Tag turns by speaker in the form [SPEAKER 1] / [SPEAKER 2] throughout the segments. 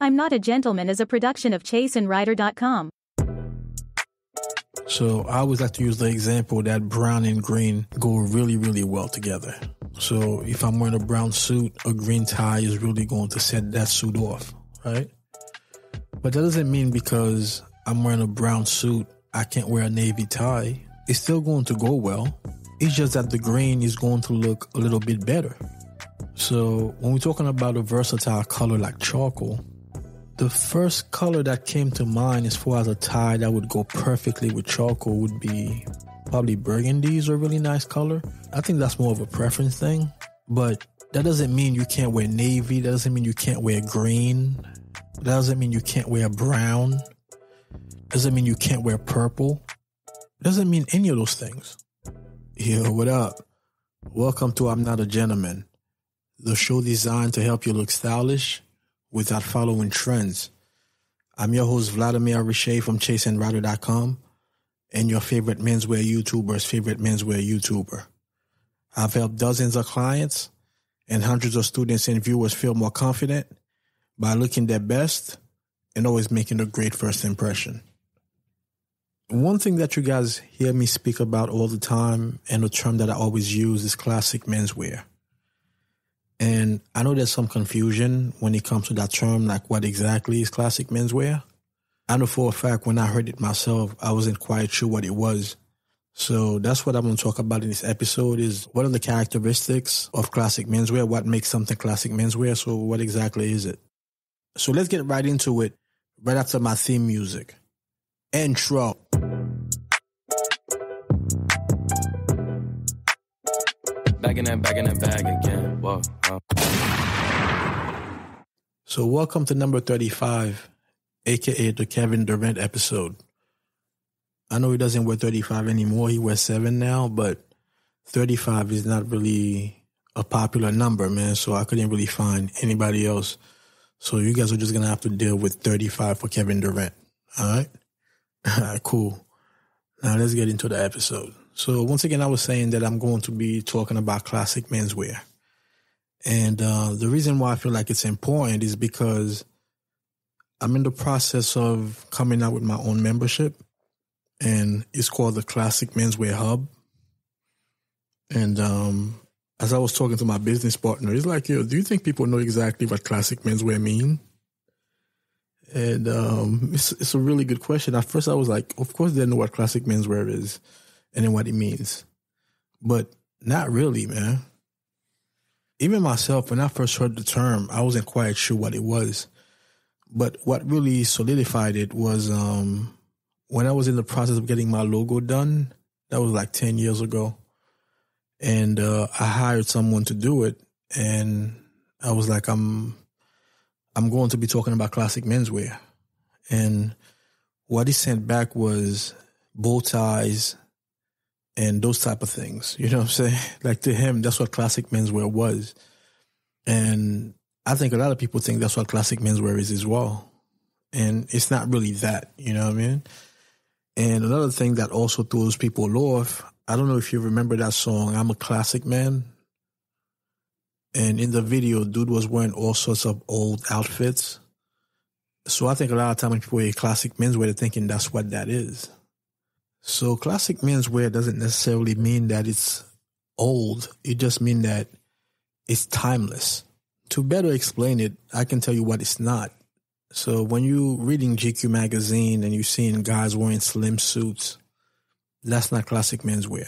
[SPEAKER 1] I'm Not a Gentleman is a production of chaseandwriter.com.
[SPEAKER 2] So I always like to use the example that brown and green go really, really well together. So if I'm wearing a brown suit, a green tie is really going to set that suit off, right? But that doesn't mean because I'm wearing a brown suit, I can't wear a navy tie. It's still going to go well. It's just that the green is going to look a little bit better. So when we're talking about a versatile color like charcoal, the first color that came to mind as far as a tie that would go perfectly with charcoal would be probably burgundy is a really nice color. I think that's more of a preference thing, but that doesn't mean you can't wear navy. That doesn't mean you can't wear green. That doesn't mean you can't wear brown. That doesn't mean you can't wear purple. It doesn't mean any of those things. Yo, what up? Welcome to I'm Not a Gentleman, the show designed to help you look stylish without following trends. I'm your host, Vladimir Riché from chaseandwriter.com, and your favorite menswear YouTuber's favorite menswear YouTuber. I've helped dozens of clients and hundreds of students and viewers feel more confident by looking their best and always making a great first impression. One thing that you guys hear me speak about all the time, and a term that I always use, is classic menswear. And I know there's some confusion when it comes to that term, like what exactly is classic menswear? I know for a fact when I heard it myself, I wasn't quite sure what it was. So that's what I'm going to talk about in this episode is what are the characteristics of classic menswear? What makes something classic menswear? So what exactly is it? So let's get right into it right after my theme music. Intro.
[SPEAKER 3] Back in that bag again. Whoa.
[SPEAKER 2] So welcome to number 35, aka the Kevin Durant episode. I know he doesn't wear 35 anymore. He wears 7 now, but 35 is not really a popular number, man. So I couldn't really find anybody else. So you guys are just going to have to deal with 35 for Kevin Durant. All right? All right, cool. Now let's get into the episode. So once again, I was saying that I'm going to be talking about classic menswear. And the reason why I feel like it's important is because I'm in the process of coming out with my own membership. And it's called the Classic Menswear Hub. And as I was talking to my business partner, he's like, yo, do you think people know exactly what classic menswear mean? And it's a really good question. At first I was like, of course they know what classic menswear is and then what it means. But not really, man. Even myself, when I first heard the term, I wasn't quite sure what it was. But what really solidified it was when I was in the process of getting my logo done. That was like 10 years ago. And I hired someone to do it. And I was like, I'm going to be talking about classic menswear. And what he sent back was bow ties and those type of things. You know what I'm saying? Like to him, that's what classic menswear was. And I think a lot of people think that's what classic menswear is as well. And it's not really that, you know what I mean? And another thing that also throws people off, I don't know if you remember that song, I'm a Classic Man. And in the video, dude was wearing all sorts of old outfits. So I think a lot of time when people hear classic menswear, they're thinking that's what that is. So classic menswear doesn't necessarily mean that it's old. It just means that it's timeless. To better explain it, I can tell you what it's not. So when you're reading GQ magazine and you're seeing guys wearing slim suits, that's not classic menswear.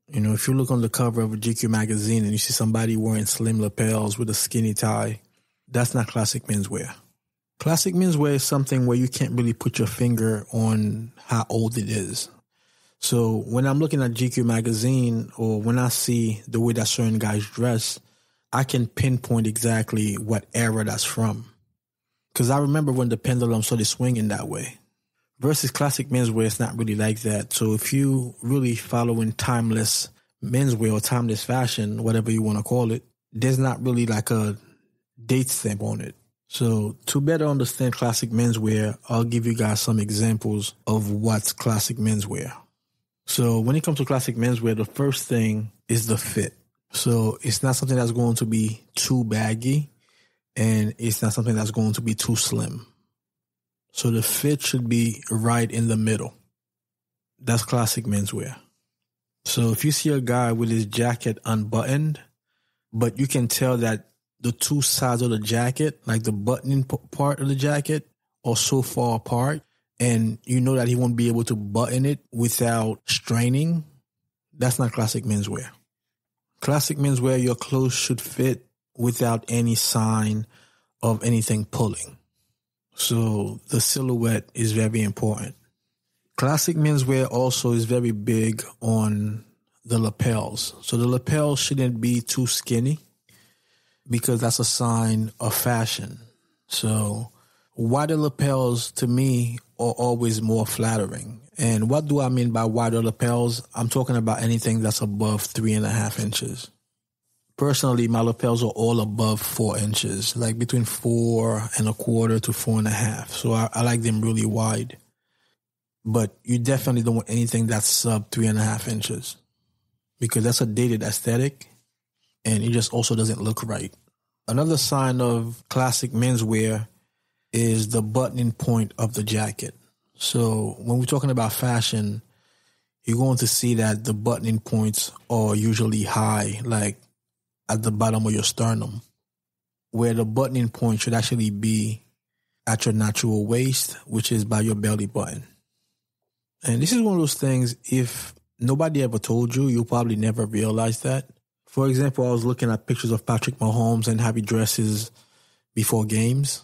[SPEAKER 2] You know, if you look on the cover of a GQ magazine and you see somebody wearing slim lapels with a skinny tie, that's not classic menswear. Classic menswear is something where you can't really put your finger on how old it is. So when I'm looking at GQ magazine or when I see the way that certain guys dress, I can pinpoint exactly what era that's from. Because I remember when the pendulum started swinging that way. Versus classic menswear, it's not really like that. So if you really following timeless menswear or timeless fashion, whatever you want to call it, there's not really like a date stamp on it. So to better understand classic menswear, I'll give you guys some examples of what's classic menswear. So when it comes to classic menswear, the first thing is the fit. So it's not something that's going to be too baggy. and it's not something that's going to be too slim. So the fit should be right in the middle. That's classic menswear. So if you see a guy with his jacket unbuttoned, but you can tell that the two sides of the jacket, like the buttoning part of the jacket, are so far apart, and you know that he won't be able to button it without straining, that's not classic menswear. Classic menswear, your clothes should fit without any sign of anything pulling. So the silhouette is very important. Classic menswear also is very big on the lapels. So the lapels shouldn't be too skinny because that's a sign of fashion. So wider lapels, to me, are always more flattering. And what do I mean by wider lapels? I'm talking about anything that's above 3.5 inches. Personally, my lapels are all above 4 inches, like between 4.25 to 4.5. So I like them really wide. But you definitely don't want anything that's sub 3.5 inches because that's a dated aesthetic and it just also doesn't look right. Another sign of classic menswear is the buttoning point of the jacket. So when we're talking about fashion, you're going to see that the buttoning points are usually high, like at the bottom of your sternum, where the buttoning point should actually be at your natural waist, which is by your belly button. And this is one of those things, if nobody ever told you, you'll probably never realize that. For example, I was looking at pictures of Patrick Mahomes and how he dresses before games.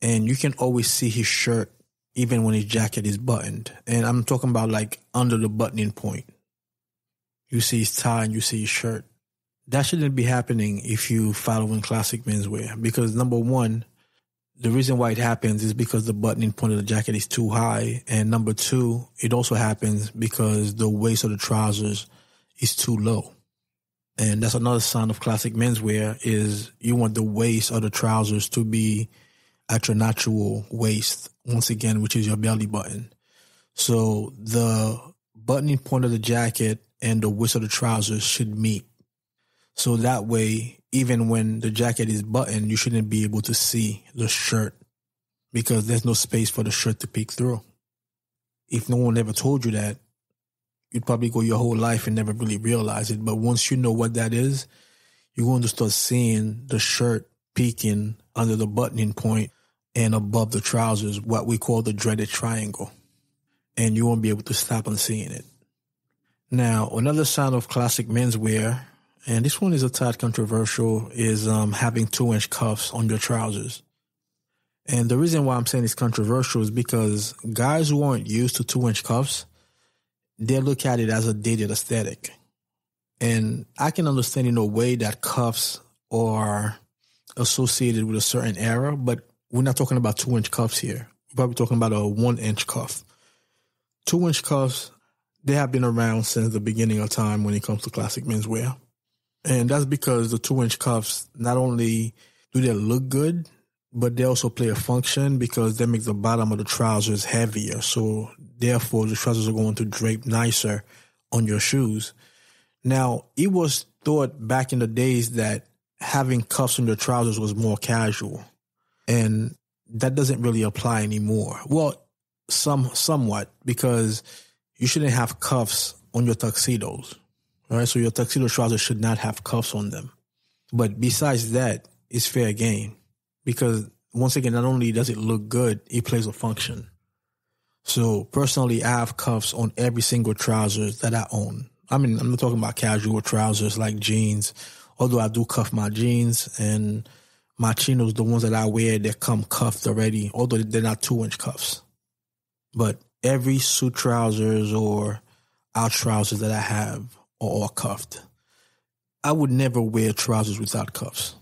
[SPEAKER 2] And you can always see his shirt even when his jacket is buttoned. And I'm talking about like under the buttoning point. You see his tie and you see his shirt. That shouldn't be happening if you following classic menswear. Because number one, the reason why it happens is because the buttoning point of the jacket is too high. And number two, it also happens because the waist of the trousers is too low. And that's another sign of classic menswear is you want the waist of the trousers to be at your natural waist, once again, which is your belly button. So the buttoning point of the jacket and the waist of the trousers should meet. So that way, even when the jacket is buttoned, you shouldn't be able to see the shirt because there's no space for the shirt to peek through. If no one ever told you that, you'd probably go your whole life and never really realize it. But once you know what that is, you're going to start seeing the shirt peeking under the buttoning point and above the trousers, what we call the dreaded triangle. And you won't be able to stop on seeing it. Now, another sign of classic menswear, and this one is a tad controversial, is having 2-inch cuffs on your trousers. And the reason why I'm saying it's controversial is because guys who aren't used to 2-inch cuffs, they look at it as a dated aesthetic. And I can understand in a way that cuffs are associated with a certain era, but we're not talking about 2-inch cuffs here. We're probably talking about a 1-inch cuff. 2-inch cuffs, they have been around since the beginning of time when it comes to classic menswear. And that's because the 2-inch cuffs, not only do they look good, but they also play a function because they make the bottom of the trousers heavier. So therefore, the trousers are going to drape nicer on your shoes. Now, it was thought back in the days that having cuffs on your trousers was more casual. And that doesn't really apply anymore. Well, somewhat, because you shouldn't have cuffs on your tuxedos. All right, so your tuxedo trousers should not have cuffs on them. But besides that, it's fair game. Because once again, not only does it look good, it plays a function. So personally, I have cuffs on every single trousers that I own. I mean, I'm not talking about casual trousers like jeans, although I do cuff my jeans, and my chinos, the ones that I wear, they come cuffed already, although they're not 2-inch cuffs. But every suit trousers or out trousers that I have are all cuffed. I would never wear trousers without cuffs.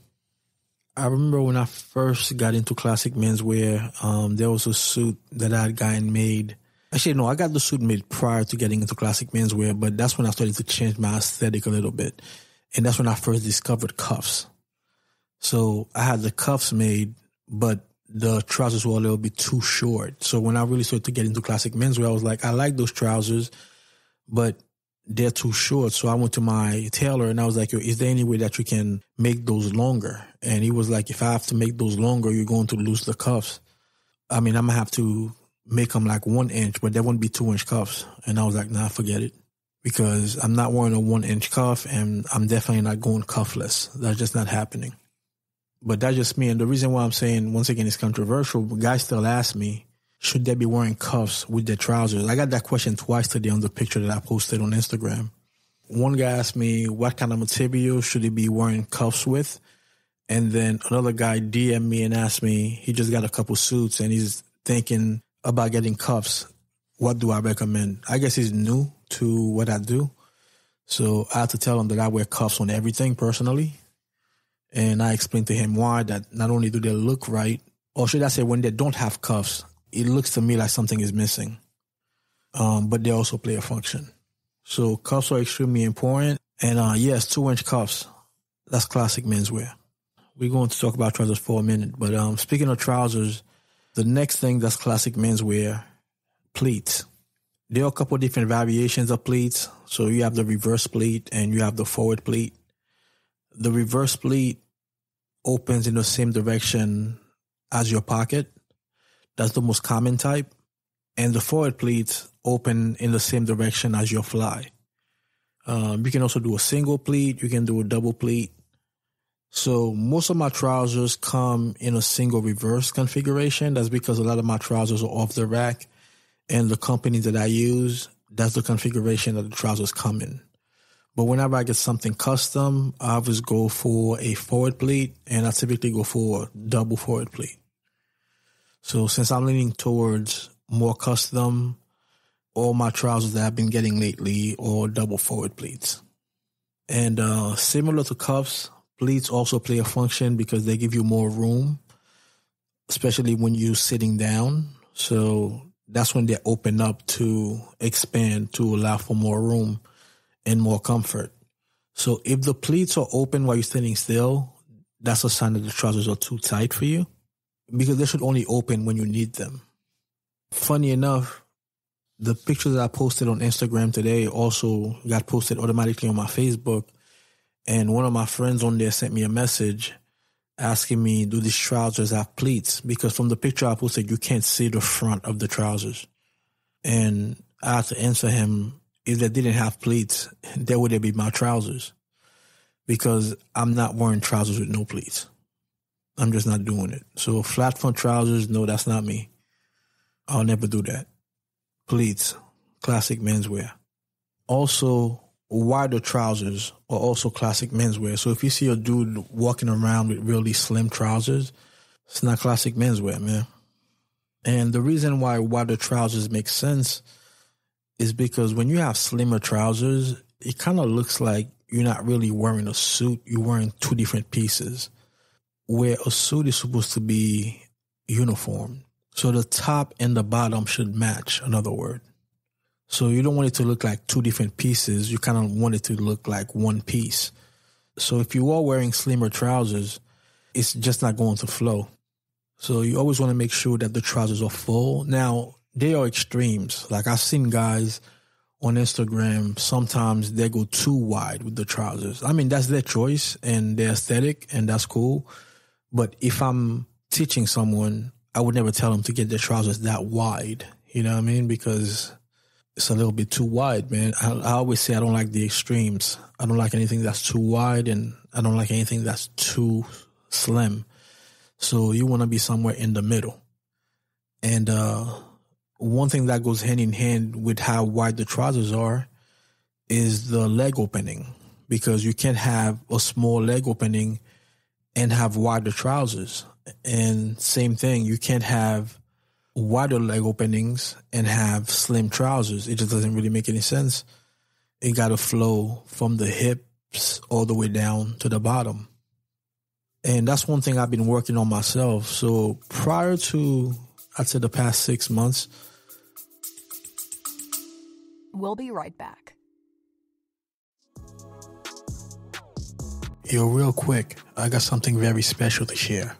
[SPEAKER 2] I remember when I first got into classic menswear, there was a suit that I had gotten made. Actually, no, I got the suit made prior to getting into classic menswear, but that's when I started to change my aesthetic a little bit. And that's when I first discovered cuffs. So I had the cuffs made, but the trousers were a little bit too short. So when I really started to get into classic menswear, I was like, I like those trousers, but they're too short. So I went to my tailor and I was like, yo, is there any way that you can make those longer? And he was like, if I have to make those longer, you're going to lose the cuffs. I mean, I'm going to have to make them like 1 inch, but there wouldn't be 2-inch cuffs. And I was like, nah, forget it. Because I'm not wearing a 1-inch cuff and I'm definitely not going cuffless. That's just not happening. But that's just me. And the reason why I'm saying, once again, it's controversial, but guys still ask me, should they be wearing cuffs with their trousers? I got that question twice today on the picture that I posted on Instagram. One guy asked me, what kind of material should he be wearing cuffs with? And then another guy DM'd me and asked me, he just got a couple suits and he's thinking about getting cuffs. What do I recommend? I guess he's new to what I do. So I had to tell him that I wear cuffs on everything personally. And I explained to him why, that not only do they look right, or should I say when they don't have cuffs, it looks to me like something is missing. But they also play a function. So cuffs are extremely important. And yes, 2-inch cuffs. That's classic menswear. We're going to talk about trousers for a minute. But speaking of trousers, the next thing that's classic menswear, pleats. There are a couple of different variations of pleats. So you have the reverse pleat and you have the forward pleat. The reverse pleat opens in the same direction as your pocket. That's the most common type. And the forward pleats open in the same direction as your fly. You can also do a single pleat. You can do a double pleat. So most of my trousers come in a single reverse configuration. That's because a lot of my trousers are off the rack. And the companies that I use, that's the configuration that the trousers come in. But whenever I get something custom, I always go for a forward pleat, and I typically go for a double forward pleat. So since I'm leaning towards more custom, all my trousers that I've been getting lately are double forward pleats. And similar to cuffs, pleats also play a function because they give you more room, especially when you're sitting down. So that's when they open up to expand to allow for more room and more comfort. So if the pleats are open while you're standing still, that's a sign that the trousers are too tight for you, because they should only open when you need them. Funny enough, the pictures that I posted on Instagram today also got posted automatically on my Facebook. And one of my friends on there sent me a message asking me, do these trousers have pleats? Because from the picture I posted, you can't see the front of the trousers. And I had to answer him, if they didn't have pleats, there would be my trousers. Because I'm not wearing trousers with no pleats. I'm just not doing it. So flat front trousers, no, that's not me. I'll never do that. Pleats, classic menswear. Also, wider trousers are also classic menswear. So if you see a dude walking around with really slim trousers, it's not classic menswear, man. And the reason why wider trousers make sense is because when you have slimmer trousers, it kind of looks like you're not really wearing a suit. You're wearing two different pieces, where a suit is supposed to be uniform. So the top and the bottom should match, in other words. So you don't want it to look like two different pieces. You kind of want it to look like one piece. So if you are wearing slimmer trousers, it's just not going to flow. So you always want to make sure that the trousers are full. Now, they are extremes. Like I've seen guys on Instagram, sometimes they go too wide with the trousers. I mean, that's their choice and their aesthetic, and that's cool. But if I'm teaching someone, I would never tell them to get their trousers that wide. You know what I mean? Because it's a little bit too wide, man. I always say I don't like the extremes. I don't like anything that's too wide, and I don't like anything that's too slim. So you want to be somewhere in the middle. And one thing that goes hand in hand with how wide the trousers are is the leg opening, because you can't have a small leg opening and have wider trousers. And same thing, you can't have wider leg openings and have slim trousers. It just doesn't really make any sense. It got to flow from the hips all the way down to the bottom. And that's one thing I've been working on myself. So prior to, I'd say, the past 6 months.
[SPEAKER 4] We'll be right back.
[SPEAKER 2] Yo, real quick, I got something very special to share.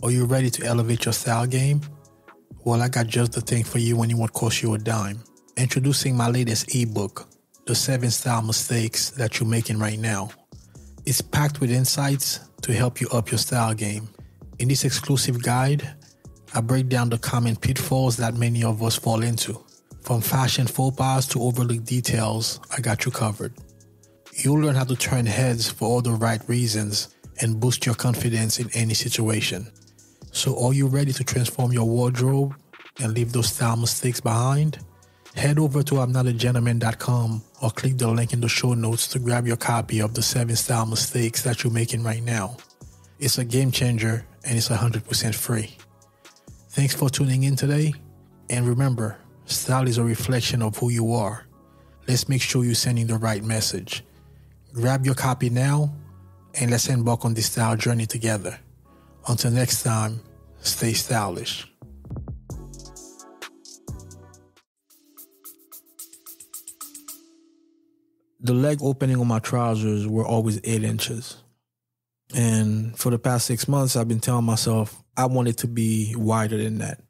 [SPEAKER 2] Are you ready to elevate your style game? Well, I got just the thing for you when it won't cost you a dime. Introducing my latest ebook, the 7 style mistakes that you're making right now. It's packed with insights to help you up your style game. In this exclusive guide, I break down the common pitfalls that many of us fall into. From fashion faux pas to overlooked details, I got you covered. You'll learn how to turn heads for all the right reasons and boost your confidence in any situation. So are you ready to transform your wardrobe and leave those style mistakes behind? Head over to I'mNotAGentleman.com or click the link in the show notes to grab your copy of the 7 style mistakes that you're making right now. It's a game changer and it's 100% free. Thanks for tuning in today. And remember, style is a reflection of who you are. Let's make sure you're sending the right message. Grab your copy now and let's embark on this style journey together. Until next time, stay stylish. The leg opening on my trousers were always 8 inches. And for the past 6 months, I've been telling myself I want it to be wider than that.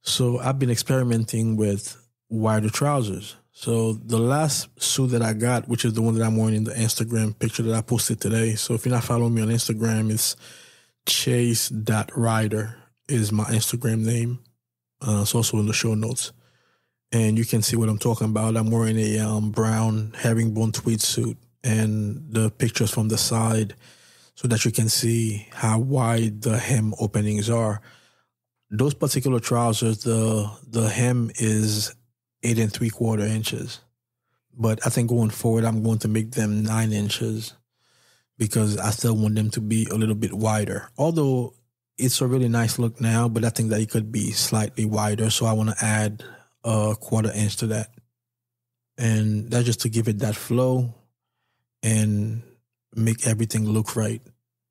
[SPEAKER 2] So I've been experimenting with wider trousers. So the last suit that I got, which is the one that I'm wearing in the Instagram picture that I posted today. So if you're not following me on Instagram, it's chase.rider is my Instagram name. It's also in the show notes. And you can see what I'm talking about. I'm wearing a brown herringbone tweed suit, and the pictures from the side so that you can see how wide the hem openings are. Those particular trousers, the hem is 8 3/4 inches. But I think going forward, I'm going to make them 9 inches because I still want them to be a little bit wider. Although it's a really nice look now, but I think that it could be slightly wider. So I want to add a 1/4 inch to that. And that's just to give it that flow and make everything look right.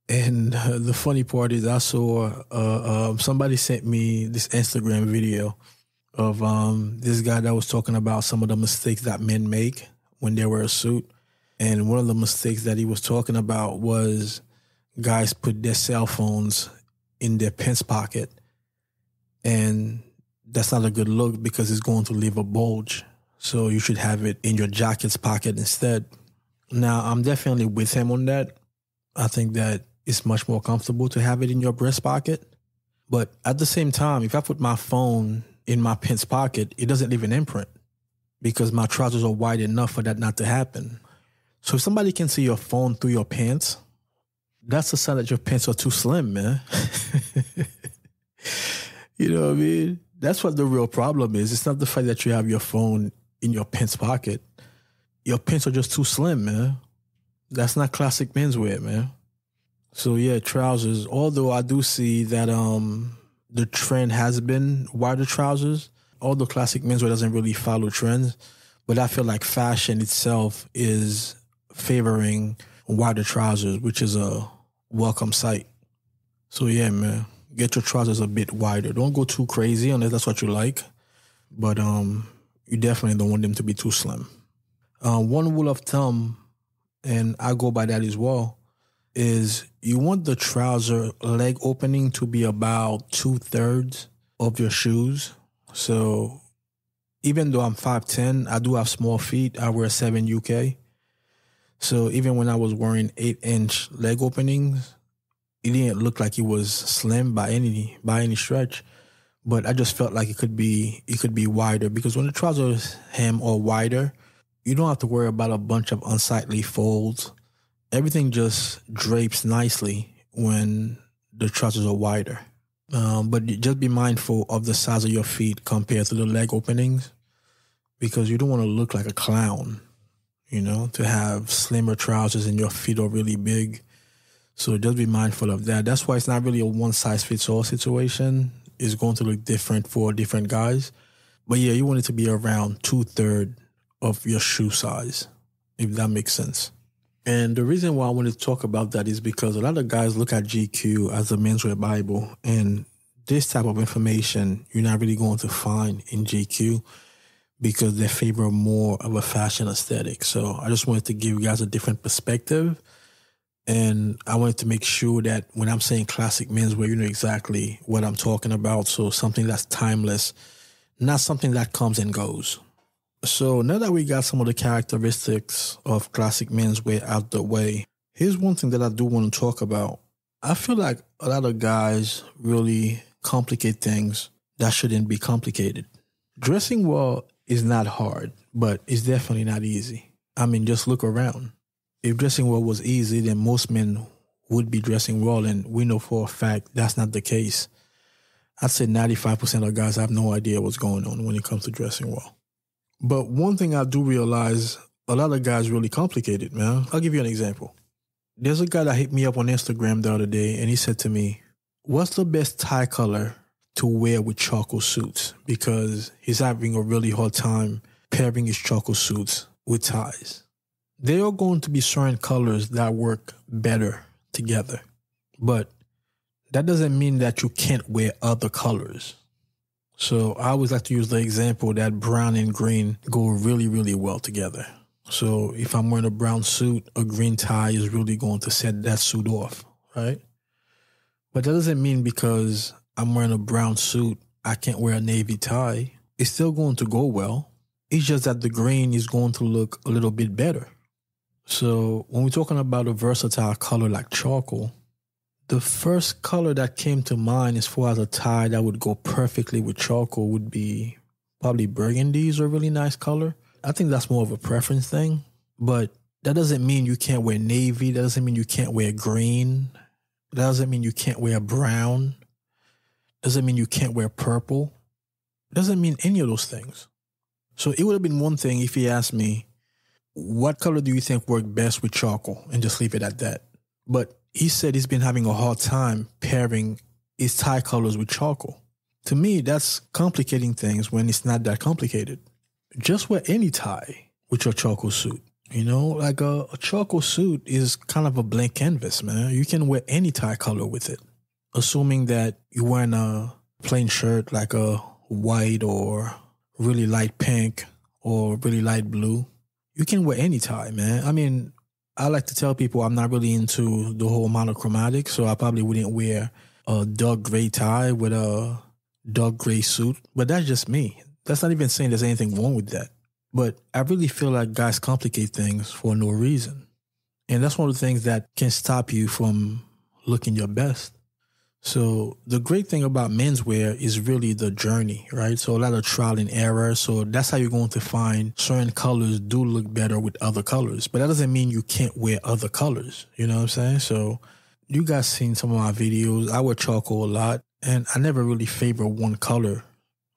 [SPEAKER 2] And the funny part is I saw somebody sent me this Instagram video of this guy that was talking about some of the mistakes that men make when they wear a suit. And one of the mistakes that he was talking about was guys put their cell phones in their pants pocket. And that's not a good look because it's going to leave a bulge. So you should have it in your jacket's pocket instead. Now, I'm definitely with him on that. I think that it's much more comfortable to have it in your breast pocket. But at the same time, if I put my phone in my pants pocket, it doesn't leave an imprint because my trousers are wide enough for that not to happen. So if somebody can see your phone through your pants, that's a sign that your pants are too slim, man. You know what I mean? That's what the real problem is. It's not the fact that you have your phone in your pants pocket. Your pants are just too slim, man. That's not classic menswear, man. So yeah, trousers. Although I do see that the trend has been wider trousers. Although classic menswear doesn't really follow trends, but I feel like fashion itself is favoring wider trousers, which is a welcome sight. So yeah, man. Get your trousers a bit wider. Don't go too crazy unless that's what you like. But you definitely don't want them to be too slim. One rule of thumb, and I go by that as well, is you want the trouser leg opening to be about 2/3 of your shoes. So even though I'm 5'10", I do have small feet. I wear 7 UK. So even when I was wearing 8-inch leg openings, it didn't look like it was slim by any stretch, but I just felt like it could be wider because when the trousers hem are wider, you don't have to worry about a bunch of unsightly folds. Everything just drapes nicely when the trousers are wider. But just be mindful of the size of your feet compared to the leg openings because you don't want to look like a clown, you know, to have slimmer trousers and your feet are really big. So just be mindful of that. That's why it's not really a one-size-fits-all situation. It's going to look different for different guys. But yeah, you want it to be around 2/3 of your shoe size, if that makes sense. And the reason why I wanted to talk about that is because a lot of guys look at GQ as a menswear Bible, and this type of information you're not really going to find in GQ because they favor more of a fashion aesthetic. So I just wanted to give you guys a different perspective. And I wanted to make sure that when I'm saying classic menswear, you know exactly what I'm talking about. So something that's timeless, not something that comes and goes. So now that we got some of the characteristics of classic menswear out the way, here's one thing that I do want to talk about. I feel like a lot of guys really complicate things that shouldn't be complicated. Dressing well is not hard, but it's definitely not easy. I mean, just look around. If dressing well was easy, then most men would be dressing well, and we know for a fact that's not the case. I'd say 95% of guys have no idea what's going on when it comes to dressing well. But one thing I do realize, a lot of guys really complicate it, man. I'll give you an example. There's a guy that hit me up on Instagram the other day, and he said to me, what's the best tie color to wear with charcoal suits? Because he's having a really hard time pairing his charcoal suits with ties. There are going to be certain colors that work better together, but that doesn't mean that you can't wear other colors. So I always like to use the example that brown and green go really, really well together. So if I'm wearing a brown suit, a green tie is really going to set that suit off, right? But that doesn't mean because I'm wearing a brown suit, I can't wear a navy tie. It's still going to go well. It's just that the green is going to look a little bit better. So when we're talking about a versatile color like charcoal, the first color that came to mind as far as a tie that would go perfectly with charcoal would be probably burgundy is a really nice color. I think that's more of a preference thing, but that doesn't mean you can't wear navy. That doesn't mean you can't wear green. That doesn't mean you can't wear brown. Doesn't mean you can't wear purple. Doesn't mean any of those things. So it would have been one thing if he asked me, what color do you think worked best with charcoal? And just leave it at that. But he said he's been having a hard time pairing his tie colors with charcoal. To me, that's complicating things when it's not that complicated. Just wear any tie with your charcoal suit. You know, like a charcoal suit is kind of a blank canvas, man. You can wear any tie color with it. Assuming that you're wearing a plain shirt like a white or really light pink or really light blue, you can wear any tie, man. I mean, I like to tell people I'm not really into the whole monochromatic, so I probably wouldn't wear a dark gray tie with a dark gray suit. But that's just me. That's not even saying there's anything wrong with that. But I really feel like guys complicate things for no reason. And that's one of the things that can stop you from looking your best. So the great thing about menswear is really the journey, right? So a lot of trial and error. So that's how you're going to find certain colors do look better with other colors. But that doesn't mean you can't wear other colors. You know what I'm saying? So you guys seen some of my videos. I wear charcoal a lot, and I never really favor one color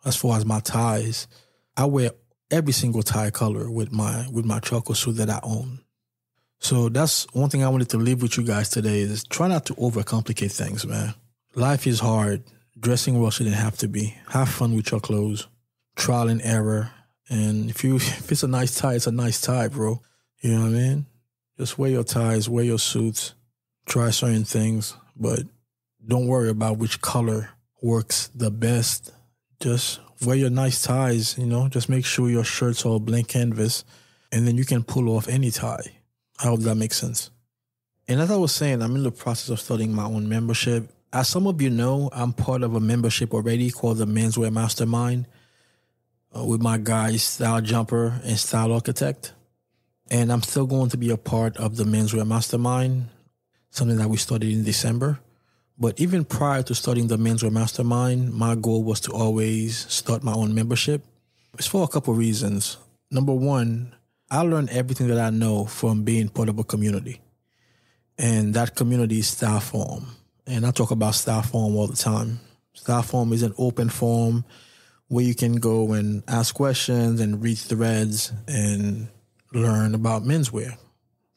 [SPEAKER 2] as far as my ties. I wear every single tie color with my charcoal suit that I own. So that's one thing I wanted to leave with you guys today is try not to overcomplicate things, man. Life is hard. Dressing well shouldn't have to be. Have fun with your clothes. Trial and error. And if it's a nice tie, it's a nice tie, bro. You know what I mean? Just wear your ties, wear your suits, try certain things, but don't worry about which color works the best. Just wear your nice ties, you know, just make sure your shirt's all blank canvas, and then you can pull off any tie. I hope that makes sense. And as I was saying, I'm in the process of starting my own membership. As some of you know, I'm part of a membership already called the Menswear Mastermind with my guys, Style Jumper and Style Architect. And I'm still going to be a part of the Menswear Mastermind, something that we started in December. But even prior to starting the Menswear Mastermind, my goal was to always start my own membership. It's for a couple of reasons. Number one, I learned everything that I know from being part of a community. And that community is Styleform. And I talk about Styleform all the time. Styleform is an open forum where you can go and ask questions and read threads and learn about menswear,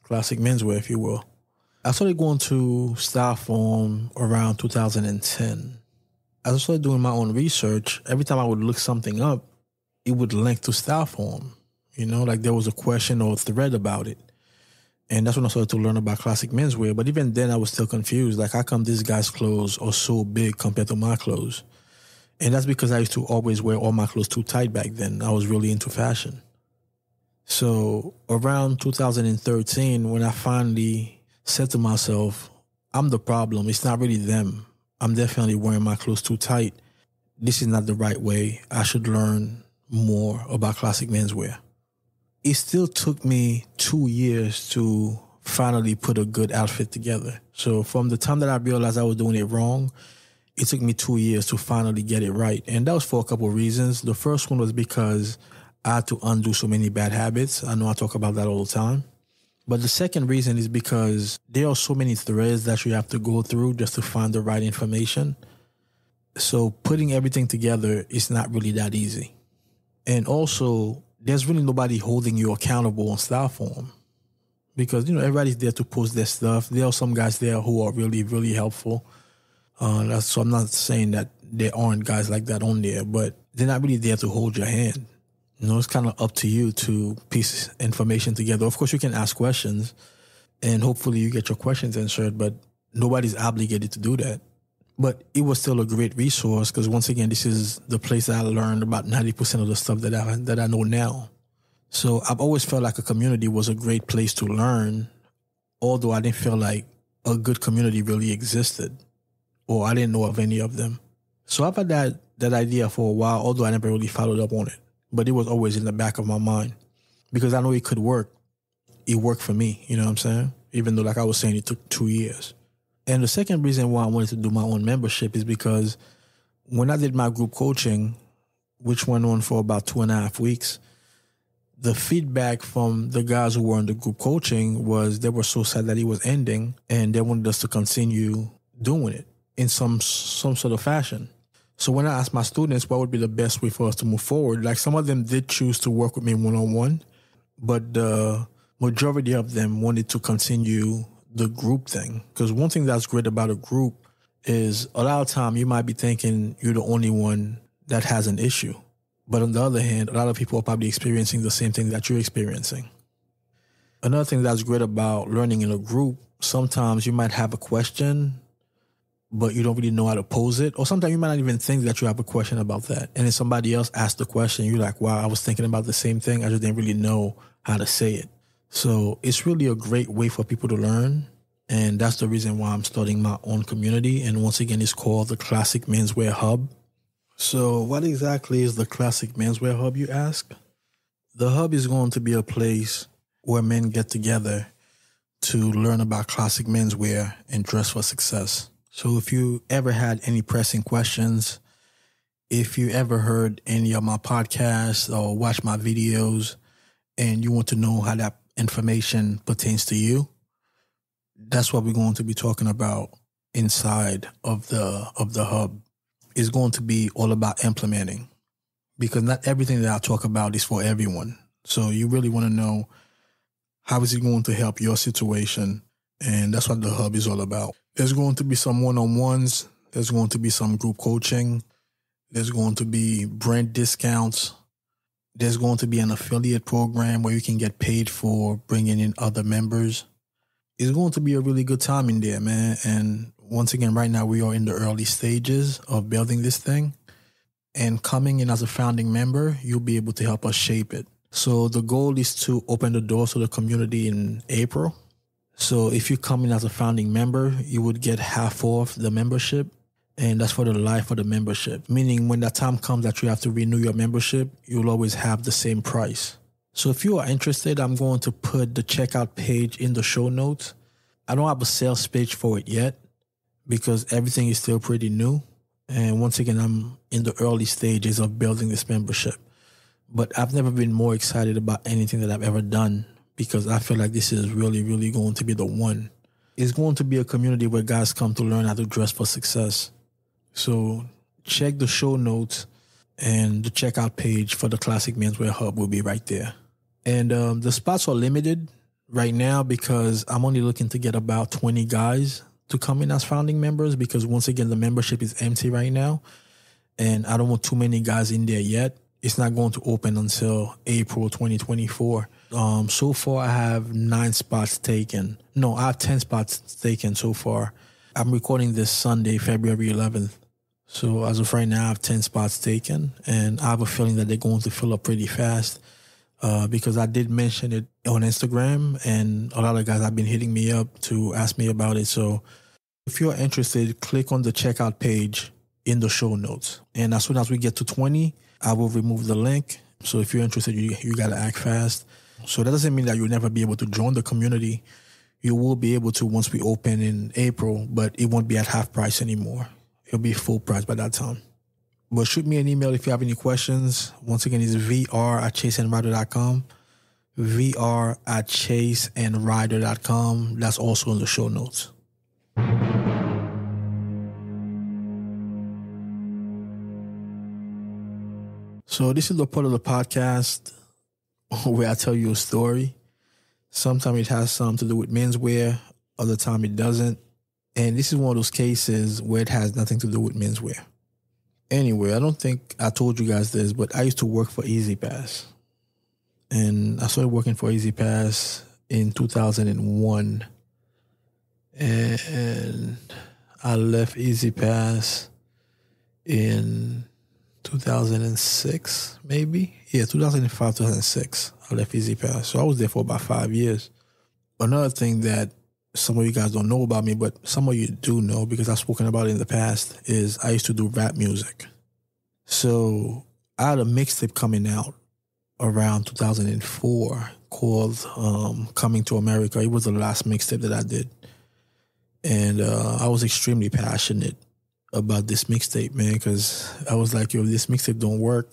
[SPEAKER 2] classic menswear, if you will. I started going to Styleform around 2010. As I started doing my own research, every time I would look something up, it would link to Styleform. You know, like there was a question or a thread about it. And that's when I started to learn about classic menswear. But even then, I was still confused. Like, how come this guy's clothes are so big compared to my clothes? And that's because I used to always wear all my clothes too tight back then. I was really into fashion. So around 2013, when I finally said to myself, I'm the problem. It's not really them. I'm definitely wearing my clothes too tight. This is not the right way. I should learn more about classic menswear. It still took me 2 years to finally put a good outfit together. So from the time that I realized I was doing it wrong, it took me 2 years to finally get it right. And that was for a couple of reasons. The first one was because I had to undo so many bad habits. I know I talk about that all the time. But the second reason is because there are so many threads that you have to go through just to find the right information. So putting everything together is not really that easy. And also, there's really nobody holding you accountable on style form. Because, everybody's there to post their stuff. There are some guys there who are really, really helpful. So I'm not saying that there aren't guys like that on there, but they're not really there to hold your hand. It's kind of up to you to piece information together. Of course, you can ask questions, and hopefully you get your questions answered, but nobody's obligated to do that. But it was still a great resource because, once again, this is the place that I learned about 90% of the stuff that I know now. So I've always felt like a community was a great place to learn, although I didn't feel like a good community really existed, or I didn't know of any of them. So I've had that idea for a while, although I never really followed up on it. But it was always in the back of my mind because I know it could work. It worked for me, you know what I'm saying? Even though, like I was saying, it took 2 years. And the second reason why I wanted to do my own membership is because when I did my group coaching, which went on for about 2.5 weeks, the feedback from the guys who were in the group coaching was they were so sad that it was ending and they wanted us to continue doing it in some sort of fashion. So when I asked my students what would be the best way for us to move forward, like some of them did choose to work with me one-on-one, but the majority of them wanted to continue the group thing. Because one thing that's great about a group is a lot of time you might be thinking you're the only one that has an issue. But on the other hand, a lot of people are probably experiencing the same thing that you're experiencing. Another thing that's great about learning in a group, sometimes you might have a question, but you don't really know how to pose it. Or sometimes you might not even think that you have a question about that. And then somebody else asks the question, you're like, wow, I was thinking about the same thing. I just didn't really know how to say it. So it's really a great way for people to learn. And that's the reason why I'm starting my own community. And once again, it's called the Classic Menswear Hub. So what exactly is the Classic Menswear Hub, you ask? The Hub is going to be a place where men get together to learn about classic menswear and dress for success. So if you ever had any pressing questions, if you ever heard any of my podcasts or watched my videos and you want to know how that information pertains to you, that's what we're going to be talking about inside of the Hub. Is going to be all about implementing, because not everything that I talk about is for everyone. So you really want to know how is it going to help your situation, and that's what the Hub is all about. There's going to be some one-on-ones. There's going to be some group coaching. There's going to be brand discounts. There's going to be an affiliate program where you can get paid for bringing in other members. It's going to be a really good time in there, man. And once again, right now we are in the early stages of building this thing. And coming in as a founding member, you'll be able to help us shape it. So the goal is to open the doors to the community in April. So if you come in as a founding member, you would get half off the membership. And that's for the life of the membership. Meaning when that time comes that you have to renew your membership, you'll always have the same price. So if you are interested, I'm going to put the checkout page in the show notes. I don't have a sales page for it yet because everything is still pretty new. And once again, I'm in the early stages of building this membership. But I've never been more excited about anything that I've ever done because I feel like this is really, really going to be the one. It's going to be a community where guys come to learn how to dress for success. So check the show notes and the checkout page for the Classic Menswear Hub will be right there. And the spots are limited right now because I'm only looking to get about 20 guys to come in as founding members because once again, the membership is empty right now and I don't want too many guys in there yet. It's not going to open until April 2024. So far, I have 9 spots taken. No, I have 10 spots taken so far. I'm recording this Sunday, February 11th. So as of right now, I have 10 spots taken, and I have a feeling that they're going to fill up pretty fast because I did mention it on Instagram, and a lot of guys have been hitting me up to ask me about it. So if you're interested, click on the checkout page in the show notes. And as soon as we get to 20, I will remove the link. So if you're interested, you got to act fast. So that doesn't mean that you'll never be able to join the community. You will be able to once we open in April, but it won't be at half price anymore. It'll be full price by that time. But shoot me an email if you have any questions. Once again, it's vr@chaseandrider.com. vr@chaseandrider.com. That's also in the show notes. So this is the part of the podcast where I tell you a story. Sometimes it has something to do with menswear. Other time it doesn't. And this is one of those cases where it has nothing to do with menswear. Anyway, I don't think I told you guys this, but I used to work for EasyPass. And I started working for EasyPass in 2001. And I left EasyPass in 2006, maybe? Yeah, 2005, 2006. I left EasyPass. So I was there for about 5 years. Another thing that some of you guys don't know about me, but some of you do know because I've spoken about it in the past, is I used to do rap music. So I had a mixtape coming out around 2004 called Coming to America. It was the last mixtape that I did. And I was extremely passionate about this mixtape, man, because I was like, yo, if this mixtape don't work,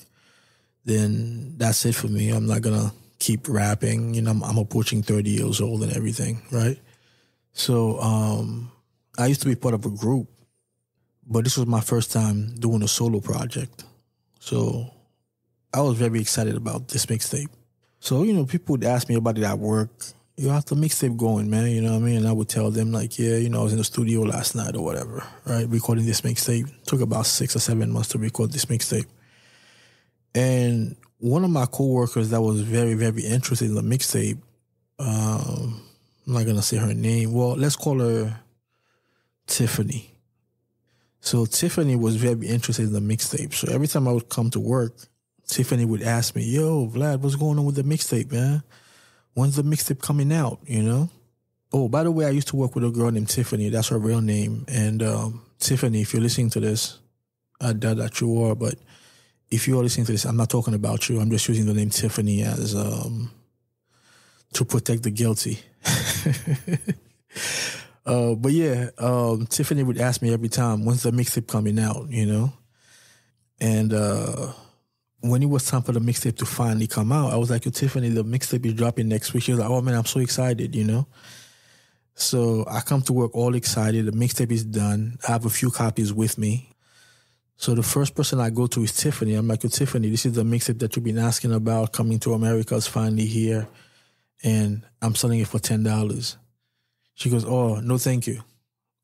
[SPEAKER 2] then that's it for me. I'm not going to keep rapping. You know, I'm approaching 30 years old and everything, right? So I used to be part of a group, but this was my first time doing a solo project. So I was very excited about this mixtape. So, you know, people would ask me about it at work. You have the mixtape going, man, you know what I mean? And I would tell them, like, yeah, you know, I was in the studio last night or whatever, right, recording this mixtape. It took about 6 or 7 months to record this mixtape. And one of my coworkers that was very, very interested in the mixtape, I'm not going to say her name. Well, let's call her Tiffany. So Tiffany was very interested in the mixtape. So every time I would come to work, Tiffany would ask me, yo, Vlad, what's going on with the mixtape, man? When's the mixtape coming out, you know? Oh, by the way, I used to work with a girl named Tiffany. That's her real name. And Tiffany, if you're listening to this, I doubt that you are, but if you are listening to this, I'm not talking about you. I'm just using the name Tiffany as to protect the guilty. But yeah, Tiffany would ask me every time, when's the mixtape coming out, you know? And when it was time for the mixtape to finally come out, I was like, yo, Tiffany, the mixtape is dropping next week. She was like, oh, man, I'm so excited, you know? So I come to work all excited. The mixtape is done. I have a few copies with me. So the first person I go to is Tiffany. I'm like, yo, Tiffany, this is the mixtape that you've been asking about. Coming to America is finally here. And I'm selling it for $10. She goes, oh, no, thank you.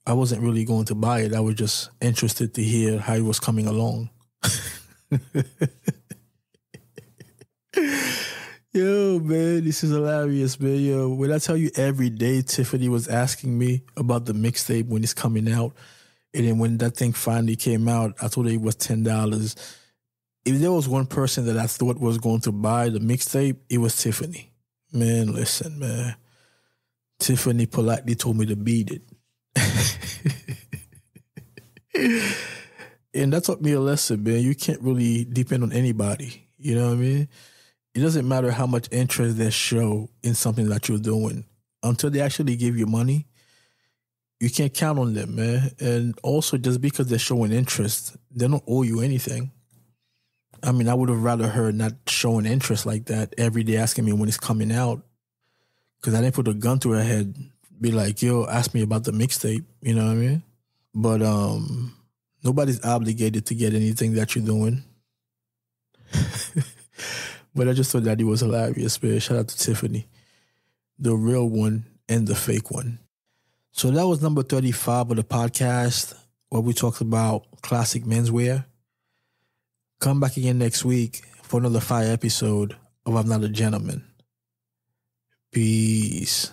[SPEAKER 2] I wasn't really going to buy it. I was just interested to hear how it was coming along. Yo, man, this is hilarious, man. Yo, when I tell you every day Tiffany was asking me about the mixtape when it's coming out, and then when that thing finally came out, I told her it was $10. If there was one person that I thought was going to buy the mixtape, it was Tiffany. Man, listen, man. Tiffany politely told me to beat it. And that taught me a lesson, man. You can't really depend on anybody. You know what I mean? It doesn't matter how much interest they show in something that you're doing. Until they actually give you money, you can't count on them, man. And also, just because they're showing interest, they don't owe you anything. I mean, I would have rather her not showing interest like that every day asking me when it's coming out, because I didn't put a gun to her head, be like, yo, ask me about the mixtape. You know what I mean? But nobody's obligated to get anything that you're doing. But I just thought that it was hilarious, man. Shout out to Tiffany, the real one and the fake one. So that was number 35 of the podcast, where we talked about classic menswear. Come back again next week for another fire episode of I'm Not a Gentleman. Peace.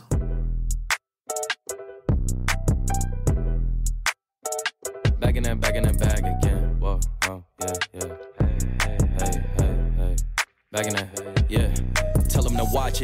[SPEAKER 3] Back in that bag again. Whoa, yeah. Hey. Back in that, yeah. Tell them to watch it.